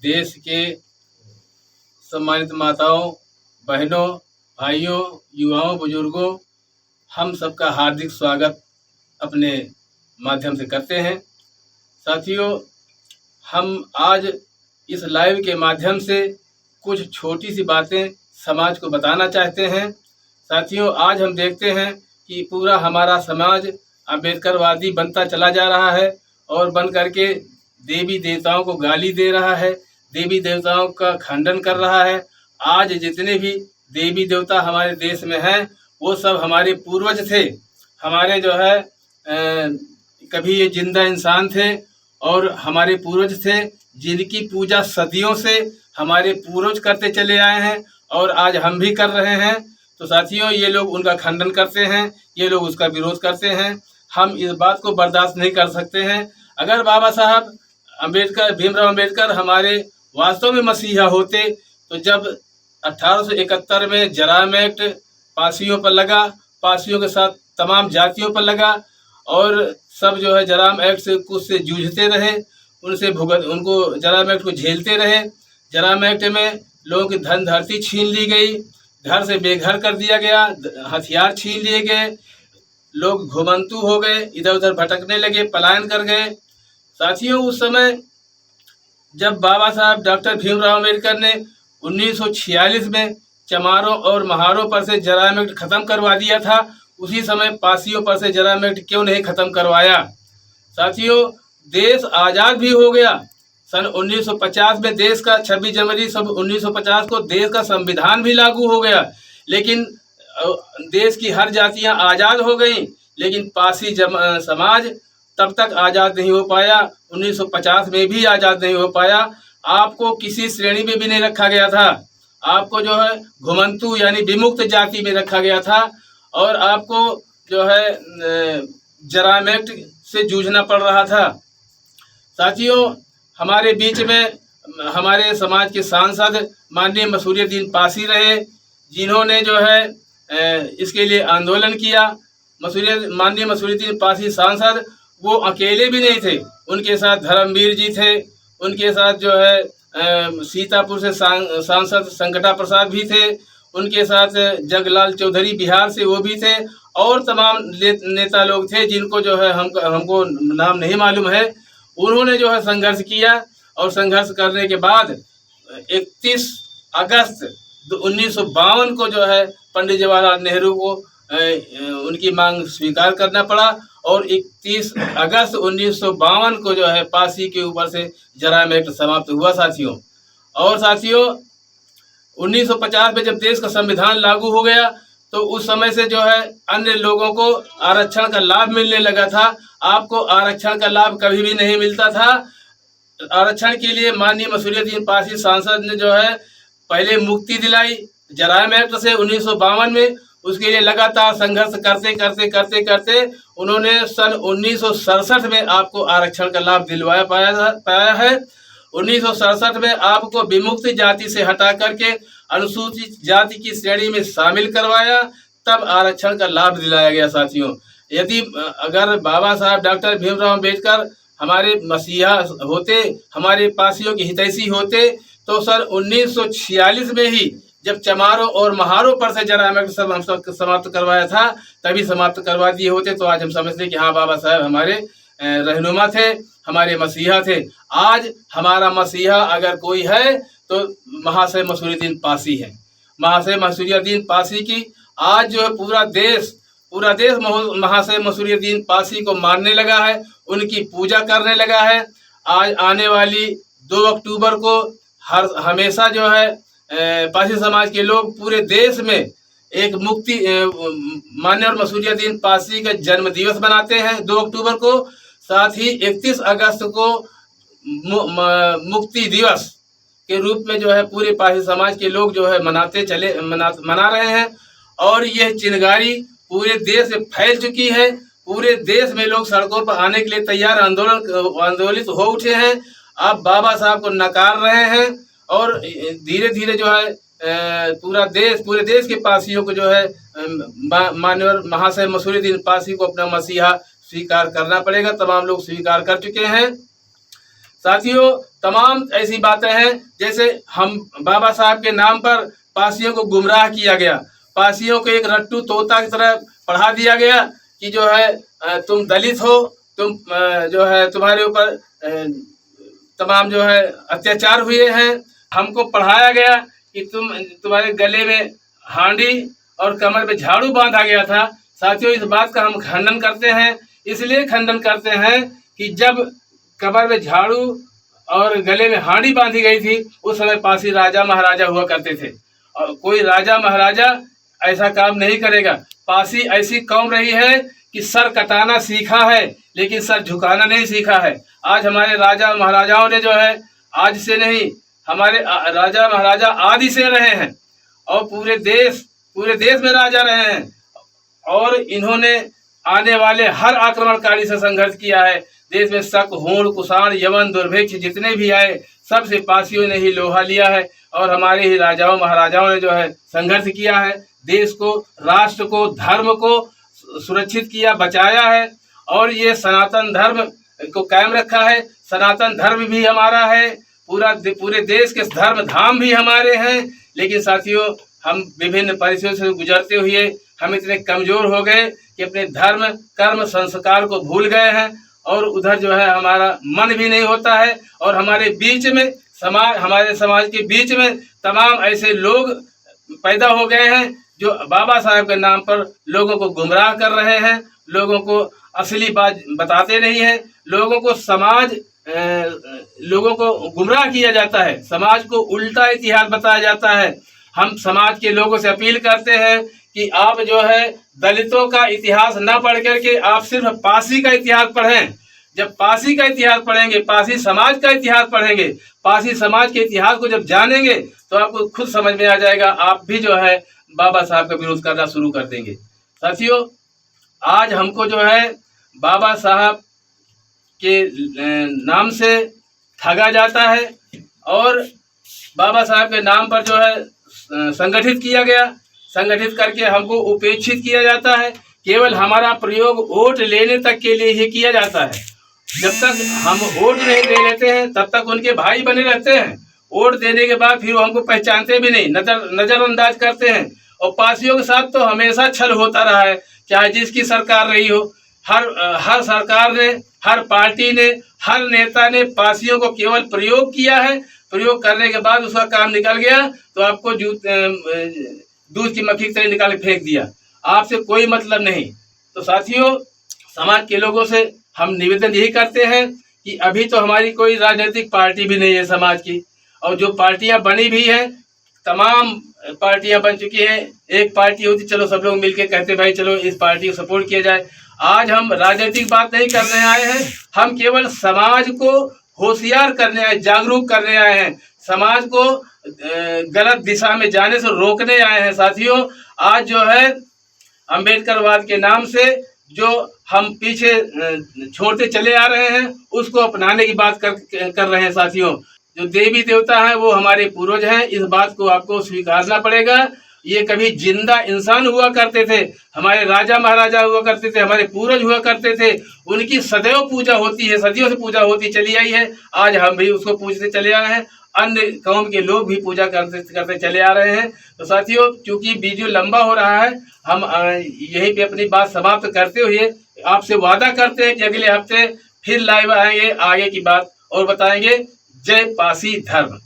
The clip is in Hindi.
देश के सम्मानित माताओं, बहनों, भाइयों, युवाओं, बुजुर्गों, हम सबका हार्दिक स्वागत अपने माध्यम से करते हैं। साथियों, हम आज इस लाइव के माध्यम से कुछ छोटी सी बातें समाज को बताना चाहते हैं। साथियों, आज हम देखते हैं कि पूरा हमारा समाज अम्बेडकरवादी बनता चला जा रहा है और बन करके देवी देवताओं को गाली दे रहा है, देवी देवताओं का खंडन कर रहा है। आज जितने भी देवी देवता हमारे देश में हैं वो सब हमारे पूर्वज थे, हमारे जो है कभी ये जिंदा इंसान थे और हमारे पूर्वज थे जिनकी पूजा सदियों से हमारे पूर्वज करते चले आए हैं और आज हम भी कर रहे हैं। तो साथियों, ये लोग उनका खंडन करते हैं, ये लोग उसका विरोध करते हैं। हम इस बात को बर्दाश्त नहीं कर सकते हैं। अगर बाबा साहब अम्बेडकर, भीमराव अम्बेडकर हमारे वास्तव में मसीहा होते तो जब 1871 में जराम एक्ट पासियों पर लगा, पासियों के साथ तमाम जातियों पर लगा और सब जो है जराम एक्ट से कुछ से जूझते रहे, उनको जराम एक्ट को झेलते रहे। जराम एक्ट में लोगों की धन धरती छीन ली गई, घर से बेघर कर दिया गया, हथियार छीन लिए गए, लोग घुमंतु हो गए, इधर उधर भटकने लगे, पलायन कर गए। साथियों, उस समय जब बाबा साहब डॉक्टर भीमराव अम्बेडकर ने 1946 में चमारों और महारों पर से जराम एक्ट खत्म करवा दिया था, उसी समय पासियों पर से जराम एक्ट क्यों नहीं खत्म करवाया? साथियों, देश आज़ाद भी हो गया। सन 1950 में देश का 26 जनवरी 1950 को देश का संविधान भी लागू हो गया, लेकिन देश की हर जातियां आज़ाद हो गईं, लेकिन पासी समाज तब तक आज़ाद नहीं हो पाया। 1950 में भी आज़ाद नहीं हो पाया। आपको किसी श्रेणी में भी नहीं रखा गया था, आपको जो है घुमंतु यानी विमुक्त जाति में रखा गया था और आपको जो है जराम एक्ट से जूझना पड़ रहा था। साथियों, हमारे बीच में हमारे समाज के सांसद माननीय मसूरियद्दीन पासी रहे, जिन्होंने जो है इसके लिए आंदोलन किया। माननीय मसूरियद्दीन पासी सांसद वो अकेले भी नहीं थे, उनके साथ धर्मवीर जी थे, उनके साथ जो है सीतापुर से सांसद संकटा प्रसाद भी थे, उनके साथ जगलाल चौधरी बिहार से वो भी थे और तमाम नेता लोग थे जिनको जो है हमको नाम नहीं मालूम है। उन्होंने जो है संघर्ष किया और संघर्ष करने के बाद 31 अगस्त 1952 को जो है पंडित जवाहरलाल नेहरू को उनकी मांग स्वीकार करना पड़ा और 31 अगस्त 1952 को जो है पासी के ऊपर से जराम एक्ट समाप्त हुआ। साथियों, और साथियों, 1950 में जब देश का संविधान लागू हो गया तो उस समय से जो है अन्य लोगों को आरक्षण का लाभ मिलने लगा था। आपको आरक्षण का लाभ कभी भी नहीं मिलता था। आरक्षण के लिए माननीय मसूरियद्दीन पासी सांसद ने जो है पहले मुक्ति दिलाई जराम एक्ट से 1952 में। उसके लिए लगातार संघर्ष करते करते करते करते उन्होंने सन 1967 में आपको आरक्षण का लाभ दिलवाया पाया है। 1967 में आपको विमुक्त जाति से हटा करके अनुसूचित जाति की श्रेणी में शामिल करवाया, तब आरक्षण का लाभ दिलाया गया। साथियों, यदि अगर बाबा साहब डॉक्टर भीमराव अम्बेडकर हमारे मसीहा होते, हमारे पासियों के हितैषी होते, तो सन 1946 में ही जब चमारों और महारों पर से जराम एक्ट समाप्त करवाया था, तभी समाप्त करवा दिए होते तो आज हम समझते कि हाँ, बाबा साहब हमारे रहनुमा थे, हमारे मसीहा थे। आज हमारा मसीहा अगर कोई है तो महाशय मसूरियद्दीन पासी है। महाशय मसूरियद्दीन पासी की आज जो है पूरा देश महाशय मसूरियद्दीन पासी को मानने लगा है, उनकी पूजा करने लगा है। आज आने वाली 2 अक्टूबर को हमेशा जो है पासी समाज के लोग पूरे देश में एक मुक्ति माननीय और मसूरियद्दीन पासी का जन्म दिवस मनाते हैं 2 अक्टूबर को। साथ ही 31 अगस्त को मुक्ति दिवस के रूप में जो है पूरे पासी समाज के लोग जो है मना रहे हैं और यह चिनगारी पूरे देश में फैल चुकी है। पूरे देश में लोग सड़कों पर आने के लिए तैयार आंदोलित हो उठे हैं। आप बाबा साहब को नकार रहे हैं और धीरे धीरे जो है पूरे देश के पासियों को जो है माननीय महाशय मसूरियद्दीन पासी को अपना मसीहा स्वीकार करना पड़ेगा। तमाम लोग स्वीकार कर चुके हैं। साथियों, तमाम ऐसी बातें हैं, जैसे हम बाबा साहब के नाम पर पासियों को गुमराह किया गया, पासियों को एक रट्टू तोता की तरह पढ़ा दिया गया कि जो है तुम दलित हो, तुम जो है तुम्हारे ऊपर तमाम जो है अत्याचार हुए हैं। हमको पढ़ाया गया कि तुम्हारे गले में हांडी और कमर पे झाड़ू बांधा गया था। साथियों, इस बात का हम खंडन करते हैं। इसलिए खंडन करते हैं कि जब कमर में झाड़ू और गले में हांडी बांधी गई थी, उस समय पासी राजा महाराजा हुआ करते थे, और कोई राजा महाराजा ऐसा काम नहीं करेगा। पासी ऐसी कौम रही है कि सर कटाना सीखा है, लेकिन सर झुकाना नहीं सीखा है। आज हमारे राजा महाराजाओं ने जो है, आज से नहीं, हमारे राजा महाराजा आदि से रहे हैं और पूरे देश में राजा रहे हैं, और इन्होंने आने वाले हर आक्रमणकारी से संघर्ष किया है। देश में शक, हूण, कुषाण, यवन, दुर्भिक्ष जितने भी आए, सबसे पासियों ने ही लोहा लिया है, और हमारे ही राजाओं महाराजाओं ने जो है संघर्ष किया है, देश को, राष्ट्र को, धर्म को सुरक्षित किया, बचाया है, और ये सनातन धर्म को कायम रखा है। सनातन धर्म भी हमारा है, पूरे देश के धर्म धाम भी हमारे हैं। लेकिन साथियों, हम विभिन्न परिस्थितियों से गुजरते हुए हम इतने कमजोर हो गए कि अपने धर्म, कर्म, संस्कार को भूल गए हैं, और उधर जो है हमारा मन भी नहीं होता है। और हमारे बीच में हमारे समाज के बीच में तमाम ऐसे लोग पैदा हो गए हैं जो बाबा साहब के नाम पर लोगों को गुमराह कर रहे हैं, लोगों को असली बात बताते नहीं हैं, लोगों को गुमराह किया जाता है, समाज को उल्टा इतिहास बताया जाता है। हम समाज के लोगों से अपील करते हैं कि आप जो है दलितों का इतिहास न पढ़ करके आप सिर्फ पासी का इतिहास पढ़ें। जब पासी का इतिहास पढ़ेंगे, पासी समाज का इतिहास पढ़ेंगे, पासी समाज के इतिहास को जब जानेंगे, तो आपको खुद समझ में आ जाएगा, आप भी जो है बाबा साहब का विरोध करना शुरू कर देंगे। साथियों, आज हमको जो है बाबा साहब के नाम से ठगा जाता है, और बाबा साहब के नाम पर जो है संगठित किया गया, संगठित करके हमको उपेक्षित किया जाता है। केवल हमारा प्रयोग वोट लेने तक के लिए ही किया जाता है। जब तक हम वोट नहीं ले लेते हैं, तब तक उनके भाई बने रहते हैं। वोट देने के बाद फिर वो हमको पहचानते भी नहीं, नजरअंदाज करते हैं। और पासियों के साथ तो हमेशा छल होता रहा है, चाहे जिसकी सरकार रही हो। हर सरकार ने, हर पार्टी ने, हर नेता ने पासियों को केवल प्रयोग किया है। प्रयोग करने के बाद उसका काम निकल गया तो आपको दूध की मक्खी की तरह निकाल के फेंक दिया, आपसे कोई मतलब नहीं। तो साथियों, समाज के लोगों से हम निवेदन यही करते हैं कि अभी तो हमारी कोई राजनीतिक पार्टी भी नहीं है समाज की, और जो पार्टियां बनी भी हैं, तमाम पार्टियां बन चुकी हैं। एक पार्टी होती, चलो सब लोग मिलके कहते भाई चलो इस पार्टी को सपोर्ट किया जाए। आज हम राजनीतिक बात नहीं करने आए हैं, हम केवल समाज को होशियार करने आए, जागरूक करने आए हैं, समाज को गलत दिशा में जाने से रोकने आए हैं। साथियों, आज जो है अंबेडकरवाद के नाम से जो हम पीछे छोड़ते चले आ रहे हैं, उसको अपनाने की बात कर रहे हैं। साथियों, जो देवी देवता हैं वो हमारे पूर्वज हैं, इस बात को आपको स्वीकारना पड़ेगा। ये कभी जिंदा इंसान हुआ करते थे, हमारे राजा महाराजा हुआ करते थे, हमारे पूर्वज हुआ करते थे, उनकी सदैव पूजा होती है, सदियों से पूजा होती चली आई है। आज हम भी उसको पूजते चले आए हैं, अन्य कौम के लोग भी पूजा करते चले आ रहे हैं। तो साथियों, चूंकि वीडियो लंबा हो रहा है, हम यहीं पे अपनी बात समाप्त करते हुए आपसे वादा करते हैं कि अगले हफ्ते फिर लाइव आएंगे, आगे की बात और बताएंगे। जय पासी धर्म।